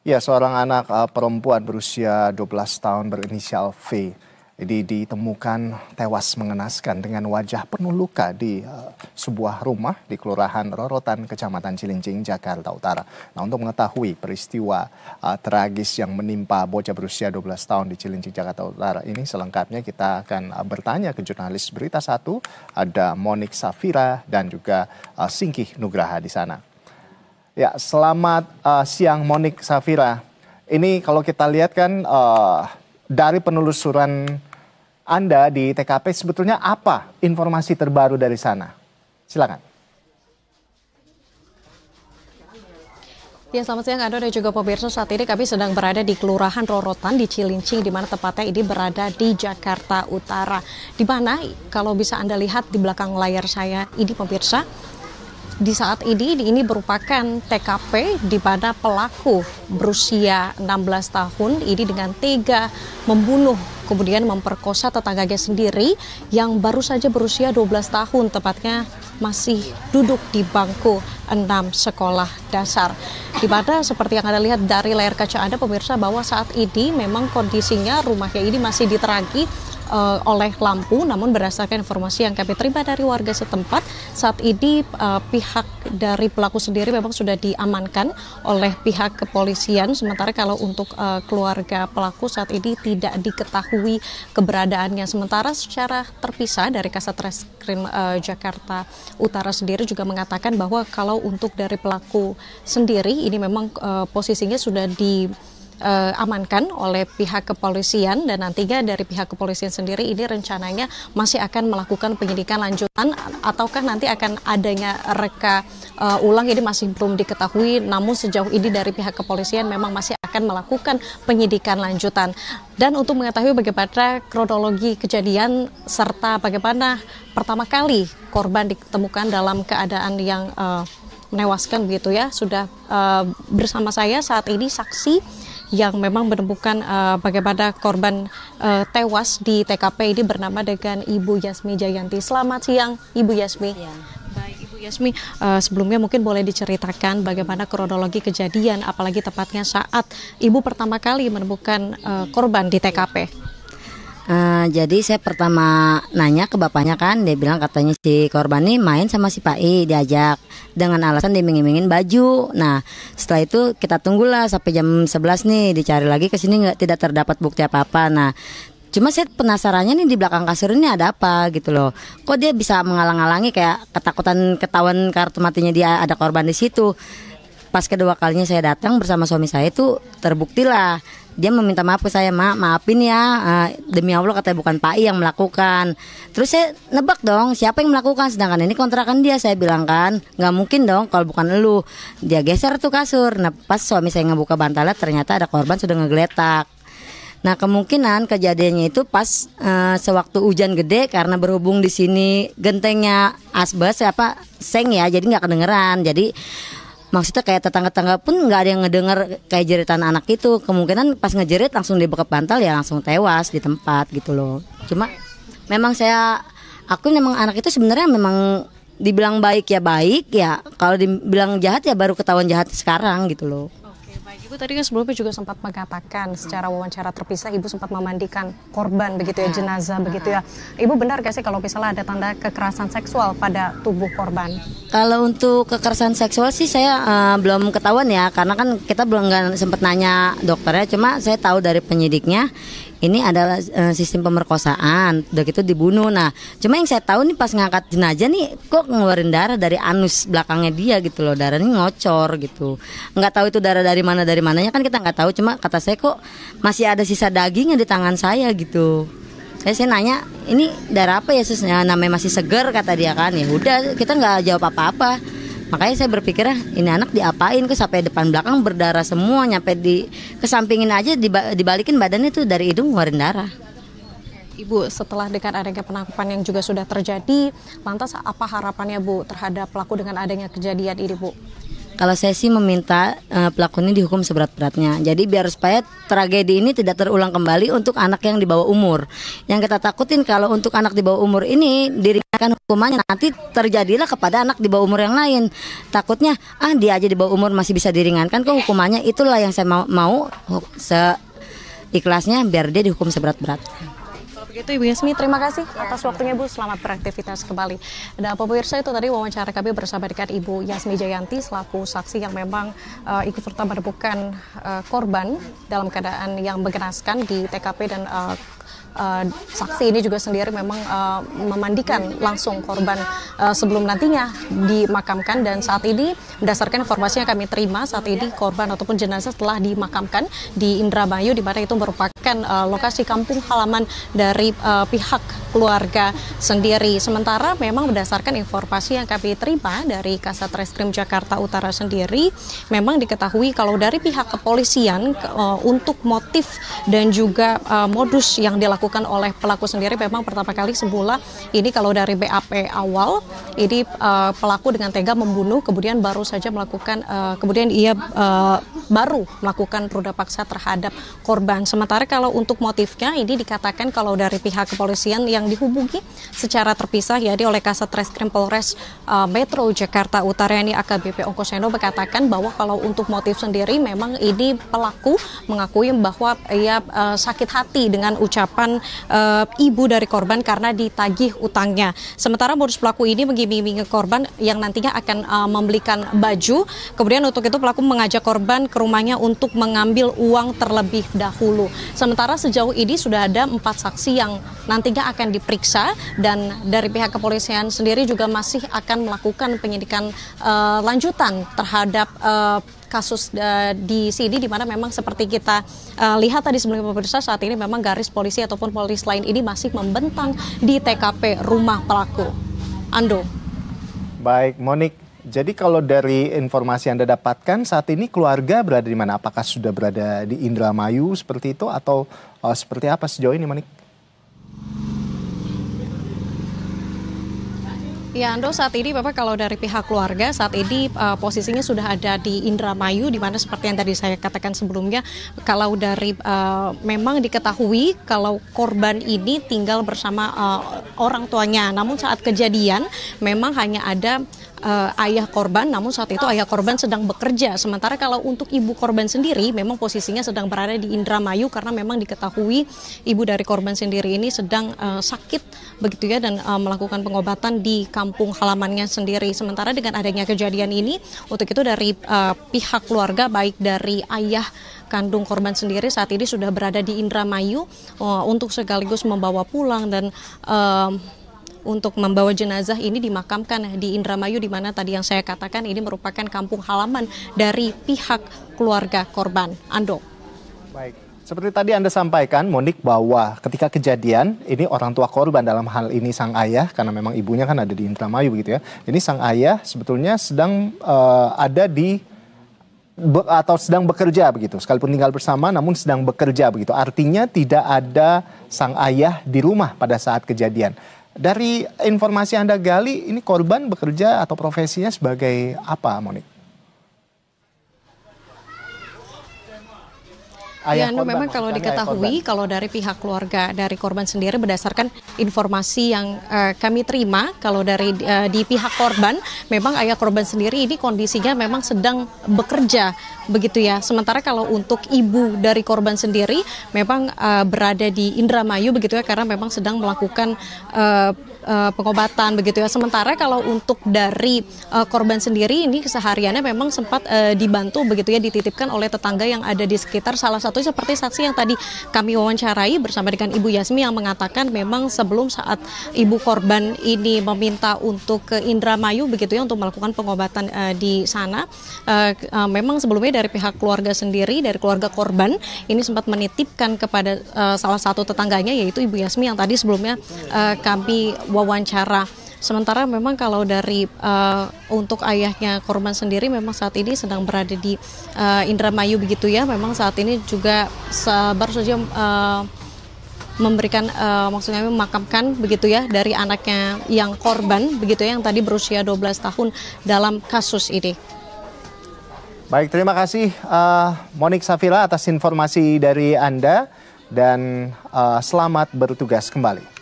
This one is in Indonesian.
Ya, seorang anak perempuan berusia 12 tahun berinisial V ini ditemukan tewas mengenaskan dengan wajah penuh luka di sebuah rumah di Kelurahan Rorotan, Kecamatan Cilincing, Jakarta Utara. Nah, untuk mengetahui peristiwa tragis yang menimpa bocah berusia 12 tahun di Cilincing, Jakarta Utara ini selengkapnya kita akan bertanya ke jurnalis Berita Satu, ada Monik Safira dan juga Singkih Nugraha di sana. Ya, selamat siang Monik Safira. Ini kalau kita lihat kan dari penelusuran Anda di TKP sebetulnya apa informasi terbaru dari sana? Silakan. Ya, selamat siang Ado dan juga pemirsa. Saat ini kami sedang berada di Kelurahan Rorotan di Cilincing, di mana tepatnya ini berada di Jakarta Utara. Di mana kalau bisa Anda lihat di belakang layar saya ini pemirsa, di saat ini merupakan TKP di mana pelaku berusia 16 tahun ini dengan tega membunuh kemudian memperkosa tetangganya sendiri yang baru saja berusia 12 tahun, tepatnya masih duduk di bangku 6 sekolah dasar. Di mana seperti yang Anda lihat dari layar kaca Anda pemirsa bahwa saat ini memang kondisinya rumahnya ini masih diterangi oleh lampu, namun berdasarkan informasi yang kami terima dari warga setempat, saat ini pihak dari pelaku sendiri memang sudah diamankan oleh pihak kepolisian, sementara kalau untuk keluarga pelaku saat ini tidak diketahui keberadaannya. Sementara secara terpisah dari Kasat Reskrim Jakarta Utara sendiri juga mengatakan bahwa kalau untuk dari pelaku sendiri ini memang posisinya sudah amankan oleh pihak kepolisian, dan nantinya dari pihak kepolisian sendiri ini rencananya masih akan melakukan penyidikan lanjutan ataukah nanti akan adanya reka ulang, ini masih belum diketahui, namun sejauh ini dari pihak kepolisian memang masih akan melakukan penyidikan lanjutan. Dan untuk mengetahui bagaimana kronologi kejadian serta bagaimana pertama kali korban ditemukan dalam keadaan yang menewaskan begitu ya, sudah bersama saya saat ini saksi yang memang menemukan bagaimana korban tewas di TKP ini bernama dengan Ibu Yasmi Jayanti. Selamat siang Ibu Yasmi. Ya. Baik Ibu Yasmi, sebelumnya mungkin boleh diceritakan bagaimana kronologi kejadian, apalagi tepatnya saat Ibu pertama kali menemukan korban di TKP. Jadi saya pertama nanya ke bapaknya kan, dia bilang katanya si korban ini main sama si Pak I, diajak dengan alasan dimingin-mingin baju. Nah setelah itu kita tunggulah sampai jam 11 nih, dicari lagi ke sini tidak terdapat bukti apa-apa. Nah cuma saya penasarannya nih di belakang kasur ini ada apa gitu loh. Kok dia bisa menghalang-halangi, kayak ketakutan ketahuan kartu matinya dia ada korban di situ. Pas kedua kalinya saya datang bersama suami saya itu terbuktilah. Dia meminta maaf ke saya, maafin ya, demi Allah katanya bukan Pak I yang melakukan. Terus saya nebak dong siapa yang melakukan, sedangkan ini kontrakan dia. Saya bilang kan nggak mungkin dong kalau bukan elu. Dia geser tuh kasur. Nah pas suami saya ngebuka bantalnya ternyata ada korban sudah ngegeletak. Nah kemungkinan kejadiannya itu pas sewaktu hujan gede, karena berhubung di sini gentengnya asbes seng ya, jadi nggak kedengeran. Jadi maksudnya kayak tetangga-tetangga pun nggak ada yang ngedenger kayak jeritan anak itu. Kemungkinan pas ngejerit langsung dibekap bantal ya langsung tewas di tempat gitu loh. Cuma memang aku memang anak itu sebenarnya memang dibilang baik ya, kalau dibilang jahat ya baru ketahuan jahat sekarang gitu loh. Ibu tadi kan sebelumnya juga sempat mengatakan secara wawancara terpisah Ibu sempat memandikan korban begitu ya, jenazah begitu ya. Ibu benar gak sih kalau misalnya ada tanda kekerasan seksual pada tubuh korban? Kalau untuk kekerasan seksual sih saya belum ketahuan ya, karena kan kita belum sempat nanya dokternya. Cuma saya tahu dari penyidiknya ini adalah sistem pemerkosaan, udah gitu dibunuh. Nah cuma yang saya tahu nih pas ngangkat jenazah nih kok ngeluarin darah dari anus belakangnya dia gitu loh, darahnya ngocor gitu. Nggak tahu itu darah dari mananya kan kita nggak tahu. Cuma kata saya kok masih ada sisa dagingnya di tangan saya gitu. Saya nanya ini darah apa ya susnya, namanya masih seger kata dia kan. Ya udah kita nggak jawab apa-apa. Makanya saya berpikir ini anak diapain kok sampai depan belakang berdarah semua, nyampe kesampingin aja dibalikin badannya tuh dari hidung ngeluarin darah. Ibu, setelah dengan adanya penangkapan yang juga sudah terjadi, lantas apa harapannya Bu terhadap pelaku dengan adanya kejadian ini Bu? Kalau saya sih meminta pelaku ini dihukum seberat-beratnya. Jadi biar supaya tragedi ini tidak terulang kembali untuk anak yang di bawah umur. Yang kita takutin kalau untuk anak di bawah umur ini diringankan diringankan hukumannya, nanti terjadilah kepada anak di bawah umur yang lain. Takutnya dia aja di bawah umur masih bisa diringankan kok hukumannya. Itulah yang saya mau seikhlasnya biar dia dihukum seberat-berat. Begitu Ibu Yasmi, terima kasih atas waktunya Bu, selamat beraktivitas kembali. Dan pemirsa, itu tadi wawancara kami bersama dengan Ibu Yasmi Jayanti selaku saksi yang memang ikut serta menemukan korban dalam keadaan yang mengenaskan di TKP, dan saksi ini juga sendiri memang memandikan langsung korban sebelum nantinya dimakamkan. Dan saat ini berdasarkan informasi yang kami terima, saat ini korban ataupun jenazah telah dimakamkan di Indramayu, di mana itu merupakan lokasi kampung halaman dari pihak keluarga sendiri. Sementara memang berdasarkan informasi yang kami terima dari Kasat Reskrim Jakarta Utara sendiri, memang diketahui kalau dari pihak kepolisian untuk motif dan juga modus yang dilakukan oleh pelaku sendiri, memang pertama kali semula ini kalau dari BAP awal ini pelaku dengan tega membunuh, kemudian baru saja melakukan kemudian ia baru melakukan ruda paksa terhadap korban. Sementara kalau untuk motifnya ini dikatakan kalau dari pihak kepolisian yang dihubungi secara terpisah yakni oleh Kasat Reskrim Polres Metro Jakarta Utara ini AKBP Ongkoseno berkatakan bahwa kalau untuk motif sendiri memang ini pelaku mengakui bahwa ia sakit hati dengan ucapan ibu dari korban karena ditagih utangnya. Sementara modus pelaku ini mengiming-imingi korban yang nantinya akan membelikan baju. Kemudian untuk itu pelaku mengajak korban ke rumahnya untuk mengambil uang terlebih dahulu. Sementara sejauh ini sudah ada 4 saksi yang nantinya akan diperiksa, dan dari pihak kepolisian sendiri juga masih akan melakukan penyidikan lanjutan terhadap kasus di sini, di mana memang seperti kita lihat tadi sebelumnya pemirsa, saat ini memang garis polisi ataupun polis lain ini masih membentang di TKP rumah pelaku. Ando. Baik, Monik. Jadi kalau dari informasi yang Anda dapatkan saat ini keluarga berada di mana? Apakah sudah berada di Indramayu seperti itu atau seperti apa sejauh ini, Monik? Ya, Ando, saat ini Bapak kalau dari pihak keluarga saat ini posisinya sudah ada di Indramayu, di mana seperti yang tadi saya katakan sebelumnya, kalau dari memang diketahui kalau korban ini tinggal bersama orang tuanya. Namun saat kejadian memang hanya ada ayah korban, namun saat itu ayah korban sedang bekerja. Sementara kalau untuk ibu korban sendiri memang posisinya sedang berada di Indramayu karena memang diketahui ibu dari korban sendiri ini sedang sakit begitu ya, dan melakukan pengobatan di kampung halamannya sendiri. Sementara dengan adanya kejadian ini, untuk itu dari pihak keluarga baik dari ayah kandung korban sendiri saat ini sudah berada di Indramayu untuk sekaligus membawa pulang dan untuk membawa jenazah ini dimakamkan di Indramayu, di mana tadi yang saya katakan ini merupakan kampung halaman dari pihak keluarga korban. Ando. Baik, seperti tadi Anda sampaikan, Monik, bahwa ketika kejadian ini orang tua korban, dalam hal ini sang ayah, karena memang ibunya kan ada di Indramayu begitu ya. Ini sang ayah sebetulnya sedang ada di atau sedang bekerja begitu, sekalipun tinggal bersama namun sedang bekerja begitu. Artinya tidak ada sang ayah di rumah pada saat kejadian. Dari informasi Anda gali, ini korban bekerja atau profesinya sebagai apa, Monik? Ya, memang kalau diketahui, kalau dari pihak keluarga dari korban sendiri berdasarkan informasi yang kami terima, kalau dari di pihak korban, memang ayah korban sendiri ini kondisinya memang sedang bekerja, begitu ya. Sementara kalau untuk ibu dari korban sendiri memang berada di Indramayu, begitu ya, karena memang sedang melakukan pengobatan, begitu ya. Sementara kalau untuk dari korban sendiri ini kesehariannya memang sempat dibantu, begitu ya, dititipkan oleh tetangga yang ada di sekitar. Salah satu seperti saksi yang tadi kami wawancarai bersama dengan Ibu Yasmi yang mengatakan memang sebelum saat ibu korban ini meminta untuk ke Indramayu, begitu ya, untuk melakukan pengobatan di sana, memang sebelumnya dari pihak keluarga sendiri, dari keluarga korban ini sempat menitipkan kepada salah satu tetangganya, yaitu Ibu Yasmi yang tadi sebelumnya kami wawancara. Sementara memang kalau dari untuk ayahnya korban sendiri memang saat ini sedang berada di Indramayu, begitu ya. Memang saat ini juga baru saja memberikan maksudnya memakamkan, begitu ya, dari anaknya yang korban, begitu ya, yang tadi berusia 12 tahun dalam kasus ini. Baik, terima kasih Monik Safira atas informasi dari Anda, dan selamat bertugas kembali.